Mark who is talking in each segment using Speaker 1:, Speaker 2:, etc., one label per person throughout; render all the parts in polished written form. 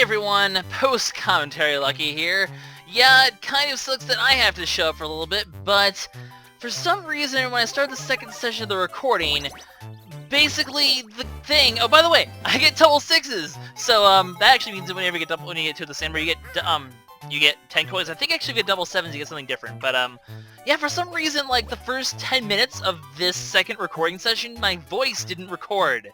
Speaker 1: everyone, post-commentary Lucky here. Yeah, it kind of sucks that I have to show up for a little bit, but for some reason when I start the second session of the recording, basically the thing... Oh, by the way, I get double sixes! So, that actually means that whenever you get when you get to the same, you get 10 coins. I think actually if you get double sevens, you get something different, but, yeah, for some reason, like, the first 10 minutes of this second recording session, my voice didn't record.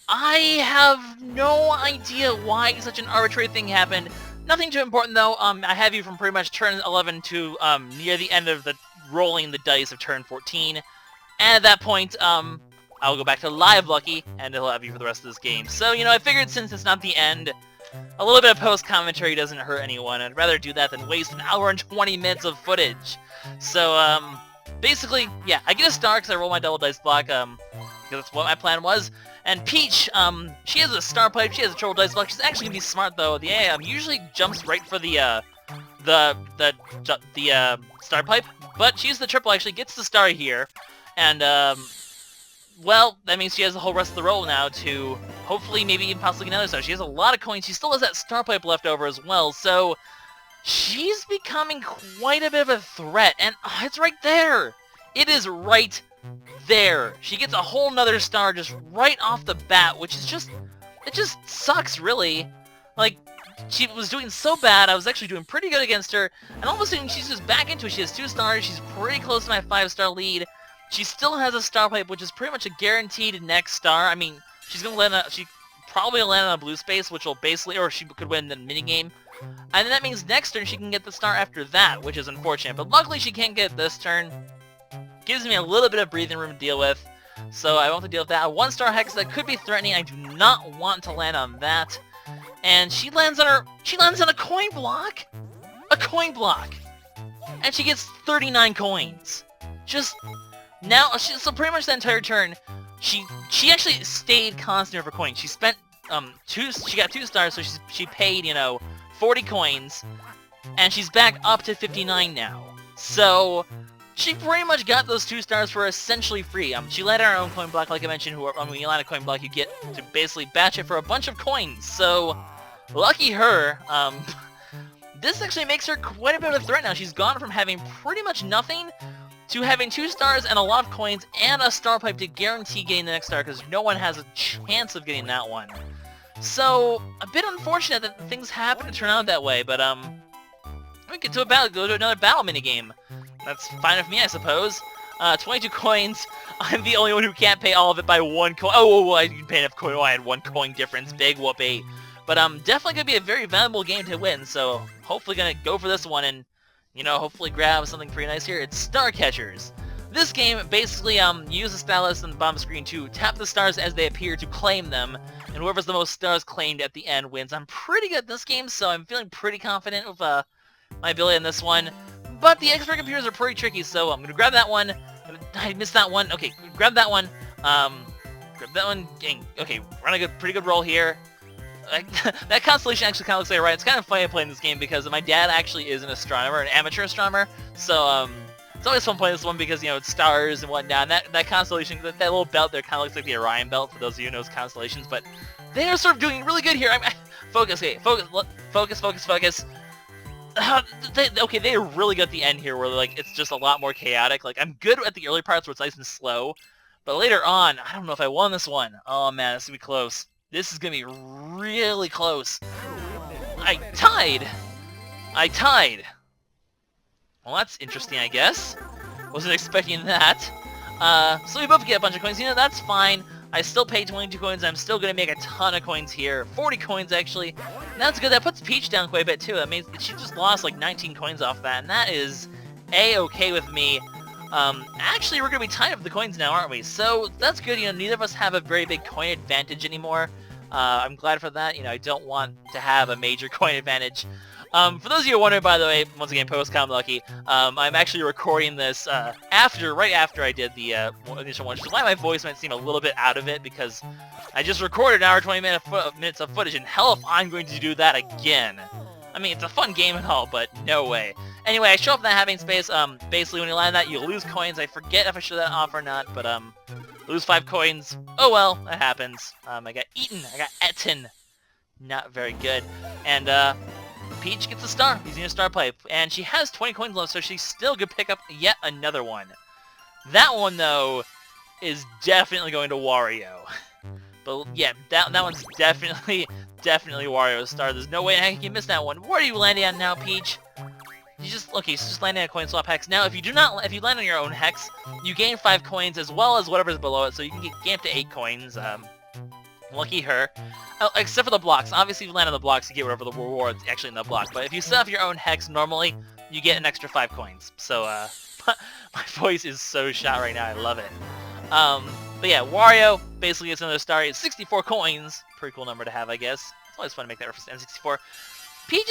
Speaker 1: I have no idea why such an arbitrary thing happened. Nothing too important though. I have you from pretty much turn 11 to near the end of the rolling the dice of turn 14, and at that point, I'll go back to live Lucky, and it'll have you for the rest of this game. So, you know, I figured since it's not the end, a little bit of post-commentary doesn't hurt anyone. I'd rather do that than waste an hour and 20 minutes of footage. So, basically, yeah, I get a star because I roll my double dice block, because that's what my plan was. And Peach, she has a star pipe, she has a triple dice block. She's actually gonna be smart though. The A usually jumps right for the star pipe, but she used the triple, actually gets the star here, and well, that means she has the whole rest of the roll now to hopefully maybe even possibly get another star. She has a lot of coins. She still has that star pipe left over as well, so she's becoming quite a bit of a threat. And it's right there. It is right there. She gets a whole nother star just right off the bat, which is just... it just sucks, really. Like, she was doing so bad, I was actually doing pretty good against her, and all of a sudden she's just back into it. She has 2 stars, she's pretty close to my 5-star lead. She still has a star pipe, which is pretty much a guaranteed next star. I mean, she's gonna land on... she probably will land on a blue space, which will basically... or she could win the minigame. And then that means next turn she can get the star after that, which is unfortunate. But luckily she can't get it this turn. Gives me a little bit of breathing room to deal with, so I won't have to deal with that. A 1-star hex that could be threatening. I do not want to land on that. And she lands on a coin block? A coin block! And she gets 39 coins. Just, now, so pretty much the entire turn, she actually stayed constant for coins. She spent, she got 2 stars, so she paid, you know, 40 coins, and she's back up to 59 now. So... she pretty much got those 2 stars for essentially free. She landed her own coin block, like I mentioned. When you land a coin block, you get to basically batch it for a bunch of coins. So, lucky her. This actually makes her quite a bit of a threat now. She's gone from having pretty much nothing to having 2 stars and a lot of coins and a star pipe to guarantee getting the next star, because no one has a chance of getting that one. So, a bit unfortunate that things happen to turn out that way, but we get to a battle, go to another battle minigame. That's fine with me, I suppose. 22 coins. I'm the only one who can't pay all of it by 1 coin. Oh, I didn't pay enough coin. Oh, I had 1 coin difference. Big whoopee. But definitely gonna be a very valuable game to win. So hopefully gonna go for this one and, you know, hopefully grab something pretty nice here. It's Star Catchers. This game basically use the stylus on the bottom screen to tap the stars as they appear to claim them, and whoever's the most stars claimed at the end wins. I'm pretty good at this game, so I'm feeling pretty confident with my ability in this one. But the extra computers are pretty tricky, so I'm gonna grab that one. I missed that one. Okay, grab that one. Grab that one. Dang. Okay, run a pretty good roll here. That constellation actually kind of looks like right. It's kind of funny playing this game because my dad actually is an astronomer, an amateur astronomer. So it's always fun playing this one because, you know, it's stars and whatnot. And that constellation, that little belt there, kind of looks like the Orion belt for those of you who know constellations. But they are sort of doing really good here. Focus. Okay, focus. Okay, they are really good at the end here, where like it's just a lot more chaotic. Like, I'm good at the early parts where it's nice and slow, but later on, I don't know if I won this one. Oh man, this is gonna be close. This is gonna be really close. I tied. Well, that's interesting, I guess. Wasn't expecting that. So we both get a bunch of coins. You know, that's fine. I still paid 22 coins. I'm still gonna make a ton of coins here. 40 coins, actually. And that's good. That puts Peach down quite a bit, too. That means she just lost, like, 19 coins off that. And that is A-okay with me. Actually, we're gonna be tied up with the coins now, aren't we? So, that's good. You know, neither of us have a very big coin advantage anymore. I'm glad for that. You know, I don't want to have a major coin advantage. For those of you who are wondering, by the way, once again, post-com Lucky, I'm actually recording this right after I did the initial one, which is why my voice might seem a little bit out of it, because I just recorded an hour 20 minutes of footage, and hell if I'm going to do that again. I mean, it's a fun game and all, but no way. Anyway, I show up in that having space. Basically, when you land that, you lose coins. I forget if I show that off or not, but lose 5 coins. Oh well, that happens. I got eaten. I got eaten. not very good. And Peach gets a star using a star play, and she has 20 coins left, so she still could pick up yet another one. That one, though, is definitely going to Wario. But yeah, that one's definitely Wario's star. There's no way I can miss that one. Where are you landing on now, Peach? She's just landing on a coin swap hex. Now, if you land on your own hex, you gain 5 coins as well as whatever's below it, so you can gain up to 8 coins. Lucky her. Oh, except for the blocks. Obviously, if you land on the blocks, you get whatever the reward's actually in the block. But if you set up your own hex normally, you get an extra 5 coins. So, my voice is so shot right now. I love it. But yeah, Wario basically gets another star. It's 64 coins. Pretty cool number to have, I guess. It's always fun to make that reference to N64. Peach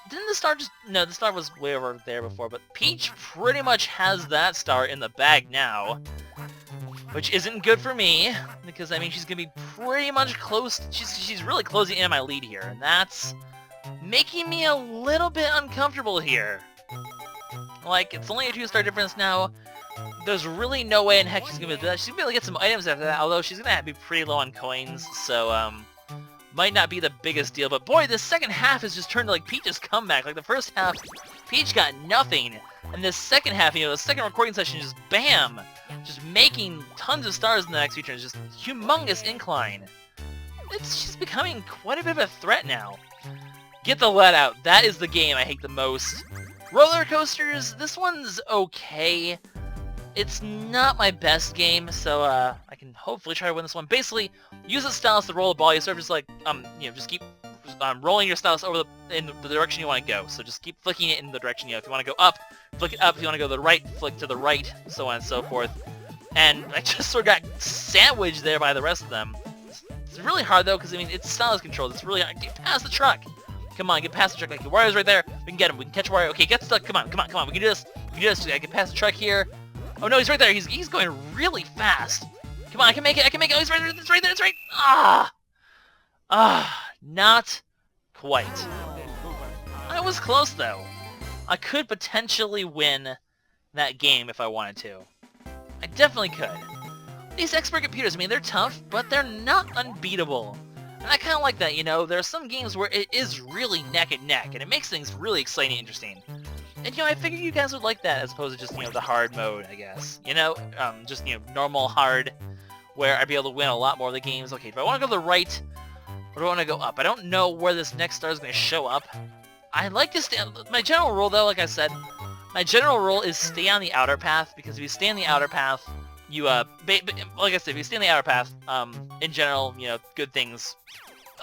Speaker 1: didn't the star just... No, the star was way over there before, but Peach pretty much has that star in the bag now. Which isn't good for me, because, I mean, she's going to be pretty much close... She's really closing in on my lead here, and that's making me a little bit uncomfortable here. Like, it's only a 2-star difference now. There's really no way in heck she's going to do that. She's going to be able to get some items after that, although she's going to be pretty low on coins, so, might not be the biggest deal. But boy, the second half has just turned to, like, Peach's comeback. Like, the first half, Peach got nothing, and the second half, you know, the second recording session, just bam! Just making tons of stars in the next few turns. Just humongous incline. She's becoming quite a bit of a threat now. Get the lead out. That is the game I hate the most. Roller coasters, this one's okay. It's not my best game, so I can hopefully try to win this one. Basically, use the stylus to roll the ball. You sort of just like, you know, just keep rolling your stylus over in the direction you want to go. So just keep flicking it in the direction, you know, if you want to go up, flick it up. If you want to go to the right, flick to the right, so on and so forth. And I just sort of got sandwiched there by the rest of them. It's really hard, though, because, I mean, it's stylus controlled. It's really hard. Get past the truck. Come on, get past the truck. Like, Wario's right there. We can get him. We can catch Wario. Okay, get stuck. Come on. We can do this. We can do this. I get past the truck here. Oh, no, he's right there. He's going really fast. Come on, I can make it. Oh, he's right there. It's right there. It's right. Not quite. I was close, though. I could potentially win that game if I wanted to. I definitely could. These expert computers, I mean, they're tough, but they're not unbeatable. And I kind of like that, you know? There are some games where it is really neck and neck, and it makes things really exciting and interesting. And, you know, I figured you guys would like that as opposed to just, you know, the hard mode, I guess. You know? Just, you know, normal hard, where I'd be able to win a lot more of the games. Okay, do I want to go to the right, or do I want to go up? I don't know where this next star is going to show up. I like to stay... My general rule, though, like I said, my general rule is stay on the outer path, because if you stay on the outer path, you, like I said, if you stay on the outer path, in general, you know, good things...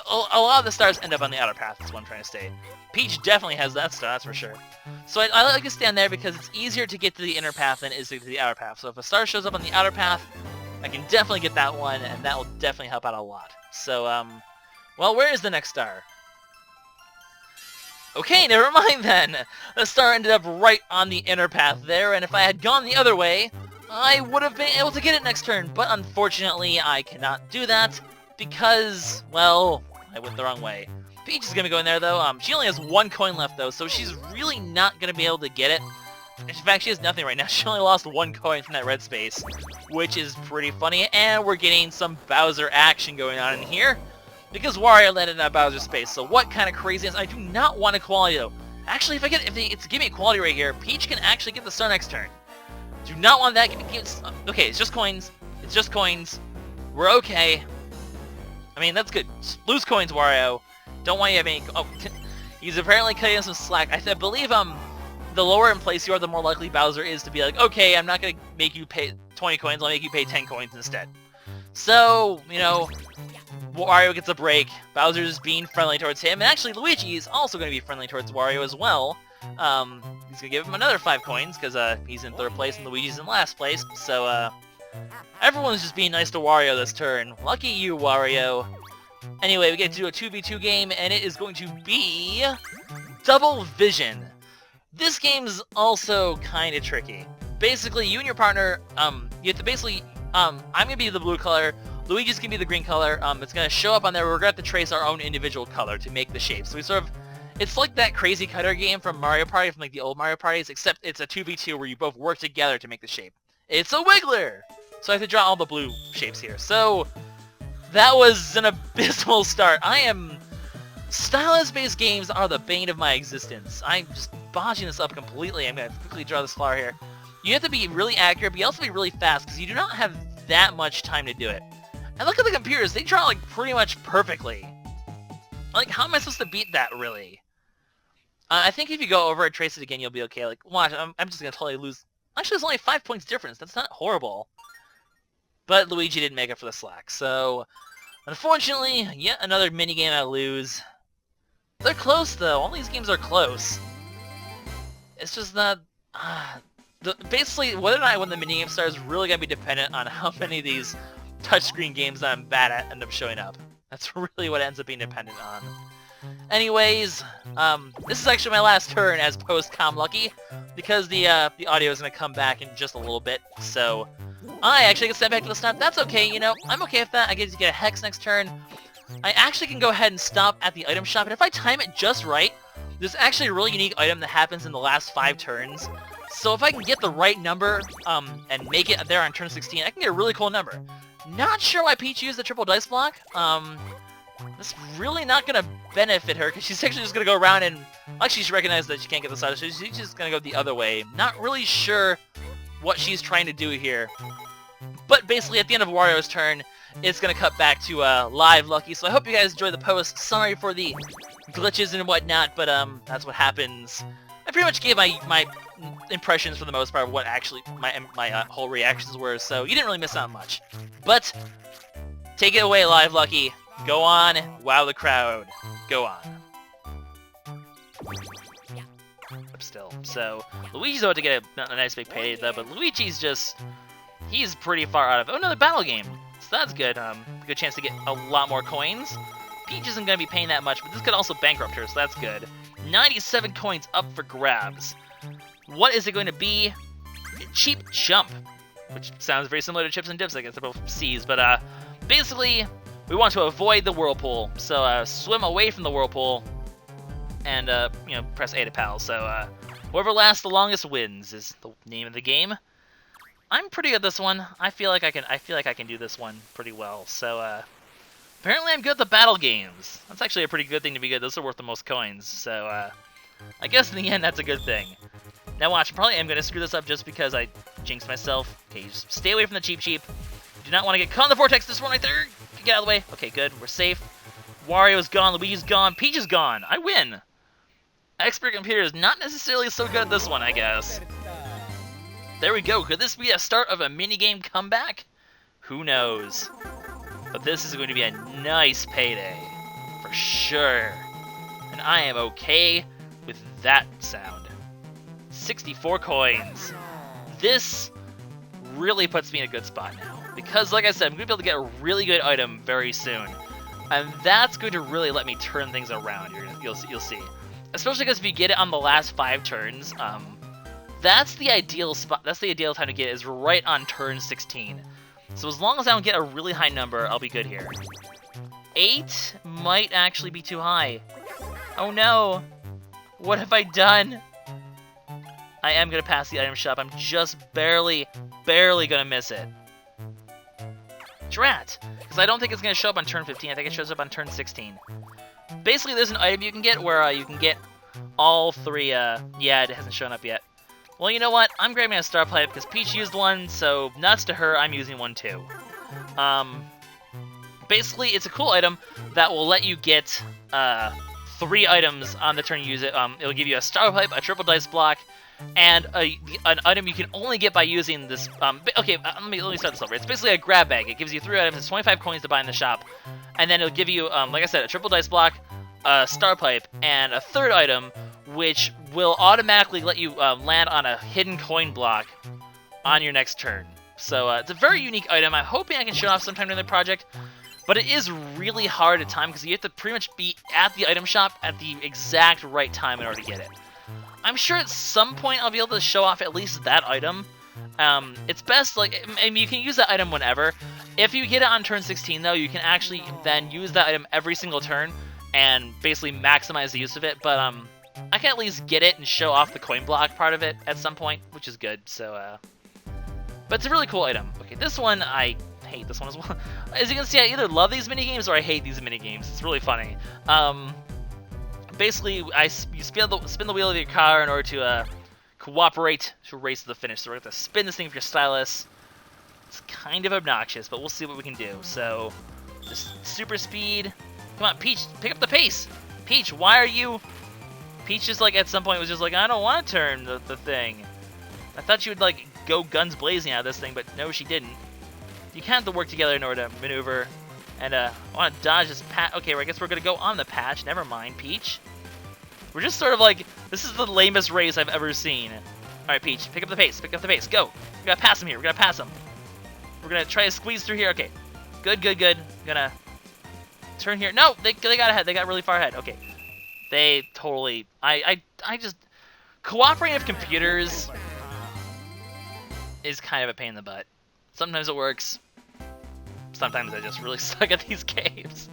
Speaker 1: A lot of the stars end up on the outer path, is what I'm trying to say. Peach definitely has that star, that's for sure. So I like to stand there because it's easier to get to the inner path than it is to get to the outer path. So if a star shows up on the outer path, I can definitely get that one, and that will definitely help out a lot. So, well, where is the next star? Okay, never mind then. The star ended up right on the inner path there, and if I had gone the other way, I would have been able to get it next turn. But unfortunately, I cannot do that because, well, I went the wrong way. Peach is going to go in there, though. She only has 1 coin left, though, so she's really not going to be able to get it. In fact, she has nothing right now. She only lost 1 coin from that red space, which is pretty funny. And we're getting some Bowser action going on in here, because Wario landed in that Bowser space. So what kind of craziness? I do not want equality, though. Actually, if it's give me equality right here, Peach can actually get the star next turn. Do not want that. Okay, it's just coins. It's just coins. We're okay. I mean, that's good. Just lose coins, Wario. Don't want you to have any... Oh, he's apparently cutting us some slack. I believe, the lower in place you are, the more likely Bowser is to be like, okay, I'm not going to make you pay 20 coins, I'll make you pay 10 coins instead. So, you know, Wario gets a break. Bowser's being friendly towards him, and actually Luigi is also going to be friendly towards Wario as well. He's going to give him another 5 coins, because he's in 3rd place and Luigi's in last place. So, everyone's just being nice to Wario this turn. Lucky you, Wario. Anyway, we get to do a 2v2 game, and it is going to be Double Vision. This game's also kind of tricky. Basically, you and your partner, you have to basically, I'm going to be the blue color, Luigi's going to be the green color. It's going to show up on there. We're going to have to trace our own individual color to make the shape. So we sort of, it's like that crazy cutter game from Mario Party, from like the old Mario Parties, except it's a 2v2 where you both work together to make the shape. It's a Wriggler! So I have to draw all the blue shapes here. So, that was an abysmal start. I am Stylus-based games are the bane of my existence. I'm just botching this up completely. I'm going to quickly draw this flower here. You have to be really accurate, but you also have to be really fast, because you do not have that much time to do it. And look at the computers. They draw, like, pretty much perfectly. Like, how am I supposed to beat that, really? I think if you go over and trace it again, you'll be okay. Like, watch, I'm just going to totally lose. Actually, there's only 5 points difference. That's not horrible. But Luigi didn't make up for the slack. So, unfortunately, yet another minigame I lose. They're close, though. All these games are close. It's just that... basically, whether or not I win the minigame star is really going to be dependent on how many of these touchscreen games that I'm bad at end up showing up. That's really what it ends up being dependent on. Anyways, this is actually my last turn as post-com lucky, because the audio is going to come back in just a little bit, so I actually get sent back to the start. That's okay, you know, I'm okay with that. I get to get a hex next turn. I actually can go ahead and stop at the item shop, and if I time it just right, there's actually a really unique item that happens in the last 5 turns. So if I can get the right number, and make it there on turn 16, I can get a really cool number. Not sure why Peach used the triple dice block. That's really not going to benefit her, because she's actually just going to go around and... Actually, she recognized that she can't get the side, so she's just going to go the other way. Not really sure what she's trying to do here. But basically, at the end of Wario's turn, it's going to cut back to live lucky. So I hope you guys enjoyed the post. Sorry for the glitches and whatnot, but that's what happens. I pretty much gave my impressions for the most part of what actually my whole reactions were, so you didn't really miss out much. But take it away, Live Lucky. Go on, wow the crowd. Go on. Still, so Luigi's about to get a nice big payday though, but Luigi's just, he's pretty far out of it. Oh, another battle game. So that's good. Good chance to get a lot more coins. Peach isn't going to be paying that much, but this could also bankrupt her, so that's good. 97 coins up for grabs. What is it going to be? Cheep Chump, which sounds very similar to Chips and Dips. I guess they're both C's, but basically, we want to avoid the whirlpool. So swim away from the whirlpool, and you know, press A to pal. So whoever lasts the longest wins is the name of the game. I'm pretty good at this one. I feel like I can do this one pretty well. So apparently I'm good at the battle games. That's actually a pretty good thing to be good. Those are worth the most coins. So I guess in the end that's a good thing. Now watch, I probably am going to screw this up just because I jinxed myself. Okay, just stay away from the Cheep. Do not want to get caught in the vortex. This one right there. Get out of the way. Okay, good. We're safe. Wario's gone. Luigi's gone. Peach is gone. I win. Expert computer is not necessarily so good at this one, I guess. There we go. Could this be a start of a minigame comeback? Who knows? But this is going to be a nice payday. For sure. And I am okay with that sound. 64 coins. This really puts me in a good spot now. Because, like I said, I'm going to be able to get a really good item very soon. And that's going to really let me turn things around. You'll see. Especially because if you get it on the last 5 turns, that's the ideal spot. That's the ideal time to get it, is right on turn 16. So as long as I don't get a really high number, I'll be good here. 8 might actually be too high. Oh no! What have I done? I am going to pass the item shop. I'm just barely going to miss it. Drat! Because I don't think it's going to show up on turn 15. I think it shows up on turn 16. Basically, there's an item you can get where you can get all 3, yeah, it hasn't shown up yet. Well, you know what? I'm grabbing a Star Pipe because Peach used one, so nuts to her, I'm using one too. Basically, it's a cool item that will let you get 3 items on the turn you use it. It'll give you a Star Pipe, a triple dice block, and an item you can only get by using this. Okay, let me start this over. It's basically a grab bag. It gives you 3 items. It's 25 coins to buy in the shop, and then it'll give you, like I said, a triple dice block, a Star Pipe, and a 3rd item, which will automatically let you land on a hidden coin block on your next turn. So it's a very unique item. I'm hoping I can show off sometime during the project, but it is really hard at time because you have to pretty much be at the item shop at the exact right time in order to get it. I'm sure at some point I'll be able to show off at least that item. It's best, like, I mean, you can use that item whenever. If you get it on turn 16, though, you can actually then use that item every single turn and basically maximize the use of it. But I can at least get it and show off the coin block part of it at some point, which is good. So, but it's a really cool item. Okay, this one, I hate this one as well. As you can see, I either love these minigames or I hate these minigames. It's really funny. basically, you spin the wheel of your car in order to cooperate to race to the finish. So we're going to spin this thing with your stylus. It's kind of obnoxious, but we'll see what we can do. So, just super speed. Come on, Peach, pick up the pace. Peach, why are you... Peach just, like, at some point was just like, I don't want to turn the thing. I thought she would, like, go guns blazing out of this thing, but no, she didn't. You kind of have to work together in order to maneuver. And, I want to dodge this patch. Okay, well, I guess we're going to go on the patch. Never mind, Peach. We're just sort of like, this is the lamest race I've ever seen. Alright, Peach, pick up the pace. Pick up the pace. Go. We got to pass him here. We got to pass him. We're going to try to squeeze through here. Okay. Good, good, good. Gonna turn here. No, they got ahead. They got really far ahead. Okay. They totally... I just... Cooperating with computers is kind of a pain in the butt. Sometimes it works. Sometimes I just really suck at these games.